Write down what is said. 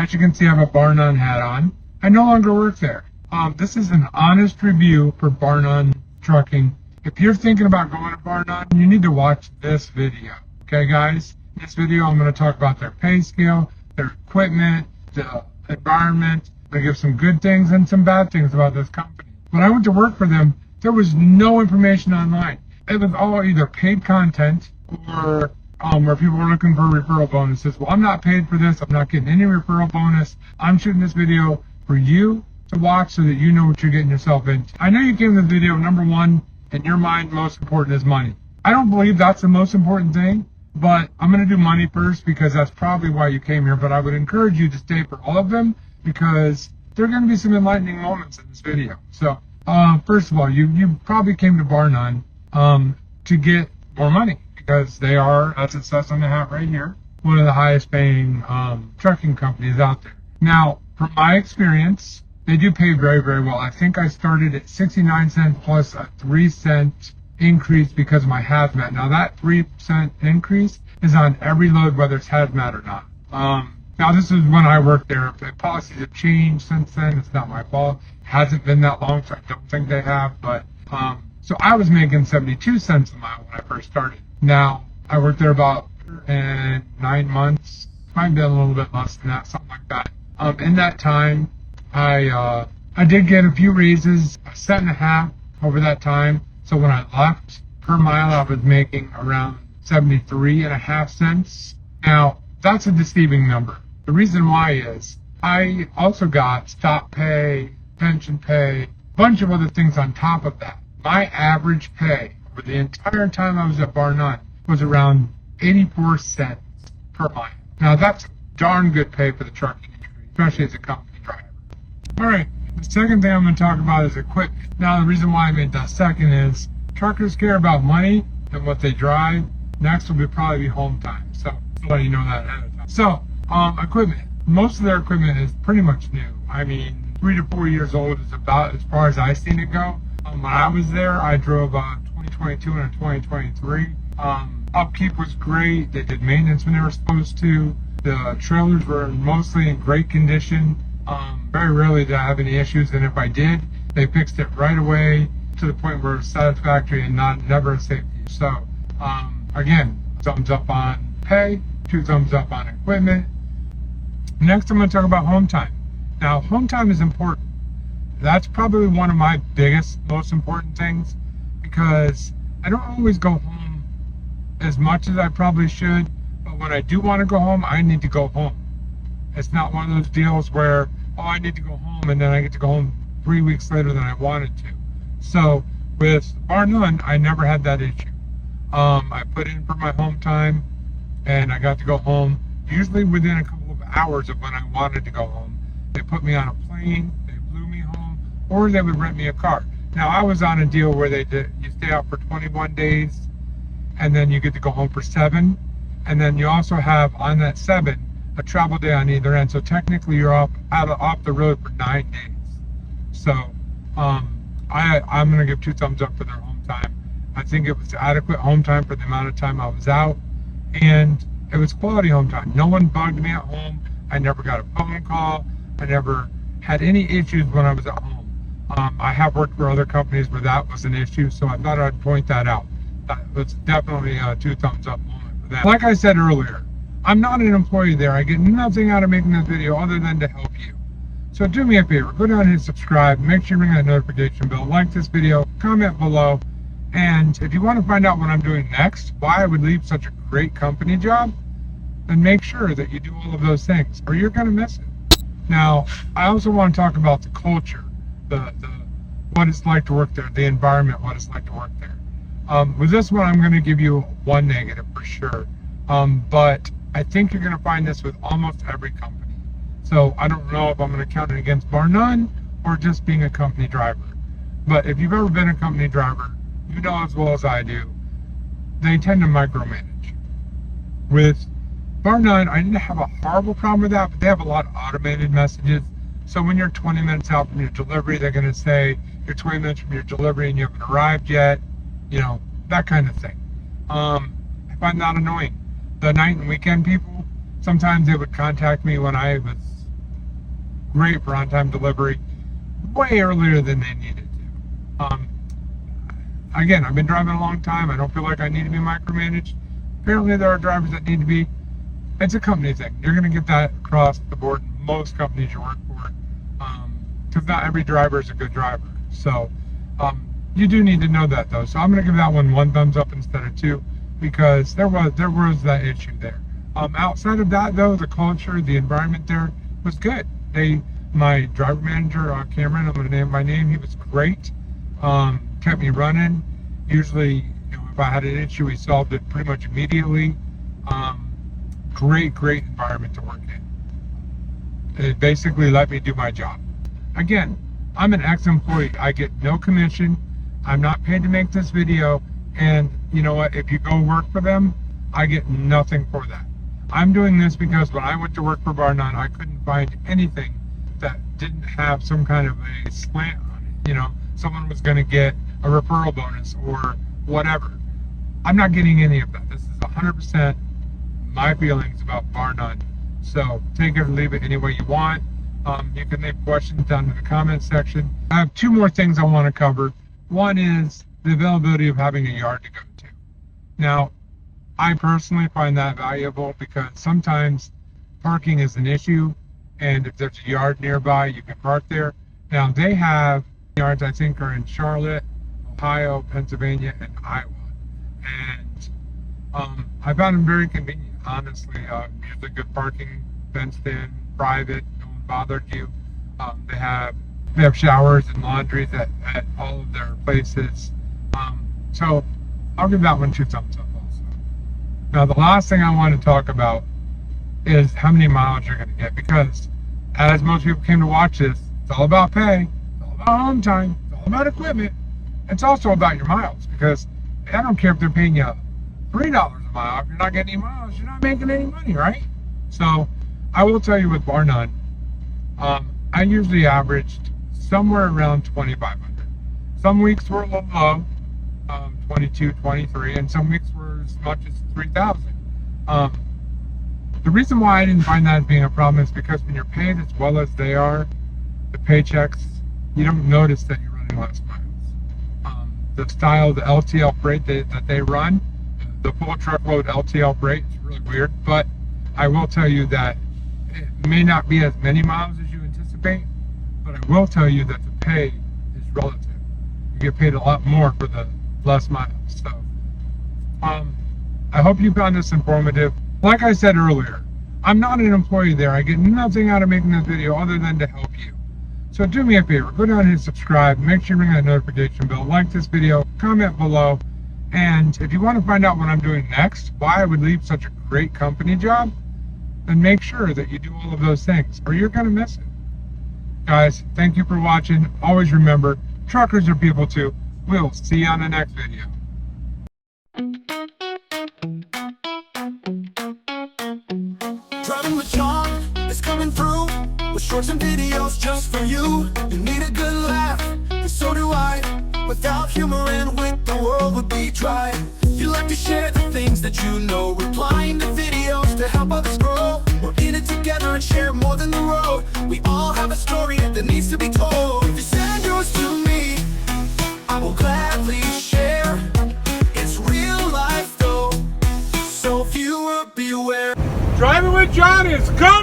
As you can see, I have a Barr-Nunn hat on. I no longer work there. This is an honest review for Barr-Nunn Trucking. If you're thinking about going to Barr-Nunn, you need to watch this video. Okay, guys? In this video, I'm going to talk about their pay scale, their equipment, the environment. I'm going to give some good things and some bad things about this company. When I went to work for them, there was no information online. It was all either paid content or where people were looking for referral bonuses. Well, I'm not paid for this. I'm not getting any referral bonus. I'm shooting this video for you to watch so that you know what you're getting yourself into. I know you came to the video, number one, in your mind, most important is money. I don't believe that's the most important thing, but I'm going to do money first because that's probably why you came here. But I would encourage you to stay for all of them because there are going to be some enlightening moments in this video. So, first of all, you probably came to Barr-Nunn to get more money because they are, as it says on the hat right here, one of the highest paying trucking companies out there. Now, from my experience, they do pay very, very well. I think I started at 69 cents plus a 3-cent increase because of my hazmat. Now, that 3% increase is on every load, whether it's hazmat or not. Now, this is when I worked there. The policies have changed since then. It's not my fault. It hasn't been that long, so I don't think they have. But so I was making 72 cents a mile when I first started. Now, I worked there about 9 months. Might be a little bit less than that, something like that. In that time, I did get a few raises, a cent and a half over that time. So when I left, per mile, I was making around 73.5 cents. Now, that's a deceiving number. The reason why is I also got stop pay, pension pay, a bunch of other things on top of that. My average pay for the entire time I was at Barr-Nunn was around 84 cents per mile. Now, that's darn good pay for the trucking industry, especially as a company driver. All right, the second thing I'm going to talk about is equipment. Now, the reason why I made that second is truckers care about money and what they drive. Next will probably be home time, so I'll let you know that ahead of time. So, equipment. Most of their equipment is pretty much new. I mean, 3 to 4 years old is about as far as I've seen it go. When I was there, I drove a 2022 and a 2023. Upkeep was great. They did maintenance when they were supposed to. The trailers were mostly in great condition. Very rarely did I have any issues, and if I did, they fixed it right away to the point where it was satisfactory and never a safety. So, again, thumbs up on pay, 2 thumbs up on equipment. Next, I'm going to talk about home time. Now, home time is important. That's probably one of my biggest, most important things because I don't always go home as much as I probably should, but when I do want to go home, I need to go home. It's not one of those deals where, oh, I need to go home and then I get to go home 3 weeks later than I wanted to. So with Barr-Nunn, I never had that issue. I put in for my home time and I got to go home usually within a couple of hours of when I wanted to go home. They put me on a plane, they flew me home, or they would rent me a car. Now, I was on a deal where you stay out for 21 days and then you get to go home for 7. And then you also have on that 7 a travel day on either end. So technically you're off the road for 9 days. So I'm going to give 2 thumbs up for their home time. I think it was adequate home time for the amount of time I was out. And it was quality home time. No one bugged me at home. I never got a phone call. I never had any issues when I was at home. I have worked for other companies where that was an issue, so I thought I'd point that out. That was definitely a 2 thumbs up moment for that. Like I said earlier, I'm not an employee there. I get nothing out of making this video other than to help you. So do me a favor, go down and hit subscribe, make sure you ring that notification bell, like this video, comment below, and if you want to find out what I'm doing next, why I would leave such a great company job, then make sure that you do all of those things, or you're going to miss it. Now, I also want to talk about the culture, the what it's like to work there, the environment, what it's like to work there. With this one, I'm going to give you 1 negative for sure, but I think you're going to find this with almost every company. So I don't know if I'm going to count it against Barr-Nunn or just being a company driver. But if you've ever been a company driver, you know as well as I do, they tend to micromanage. With Barr-Nunn, I didn't have a horrible problem with that, but they have a lot of automated messages. So when you're 20 minutes out from your delivery, they're going to say, you're 20 minutes from your delivery and you haven't arrived yet, you know, that kind of thing. I find that annoying. The night and weekend people, sometimes they would contact me when I was great for on-time delivery, way earlier than they needed to. Again, I've been driving a long time. I don't feel like I need to be micromanaged. Apparently there are drivers that need to be. It's a company thing. You're going to get that across the board in most companies you work for. Because not every driver is a good driver. So you do need to know that, though. So I'm going to give that one thumbs up instead of 2, because there was that issue there. Outside of that, though, the culture, the environment there was good. My driver manager, Cameron, I'm going to name by name, he was great. Kept me running. Usually, if I had an issue, he solved it pretty much immediately. Great environment to work in. It basically let me do my job. Again, I'm an ex-employee. I get no commission. I'm not paid to make this video. And you know what? If you go work for them, I get nothing for that. I'm doing this because when I went to work for Barr-Nunn, I couldn't find anything that didn't have some kind of a slant on it. Someone was going to get a referral bonus or whatever. I'm not getting any of that. This is 100% my feelings about Barr-Nunn. So take it or leave it any way you want. You can leave questions down in the comments section. I have 2 more things I want to cover. One is the availability of having a yard to go to. Now, I personally find that valuable because sometimes parking is an issue, and if there's a yard nearby, you can park there. Now, they have yards, I think, are in Charlotte, Ohio, Pennsylvania, and Iowa. And I found them very convenient, honestly. Usually good parking, fenced in, private, no one bothered you. They have showers and laundries at all of their places. So I'll give that one 2 thumbs up also. Now, the last thing I want to talk about is how many miles you're going to get, because as most people came to watch this, it's all about pay, it's all about home time, it's all about equipment. It's also about your miles, because I don't care if they're paying you $3 a mile. If you're not getting any miles, you're not making any money, right? So I will tell you with Barr-Nunn, I usually averaged somewhere around 2,500. Some weeks were a little low, 22, 23, and some weeks were as much as 3,000. The reason why I didn't find that as being a problem is because when you're paid as well as they are, the paychecks, you don't notice that you're running less miles. The style, the LTL freight that they run, the full truckload LTL freight, is really weird, but I will tell you that it may not be as many miles as you anticipate, but I will tell you that the pay is relative. You get paid a lot more for the less miles. So I hope you found this informative. Like I said earlier, I'm not an employee there. I get nothing out of making this video other than to help you. So do me a favor, go down and hit subscribe, make sure you ring that notification bell, like this video, comment below, and if you want to find out what I'm doing next, why I would leave such a great company job, then make sure that you do all of those things, or you're going to miss it. Guys, thank you for watching. Always remember, truckers are people too. We'll see you on the next video. Driving with John is coming through with shorts and videos just for you. You need a good laugh, and so do I. Without humor and wit, the world would be dry. You like to share the things that you know, replying to videos to help others grow. We're in it together and share more than the road. We all have a story that needs to be told. If you send yours to me, I will gladly share. It's real life though, so viewer beware. Driving with John is gone!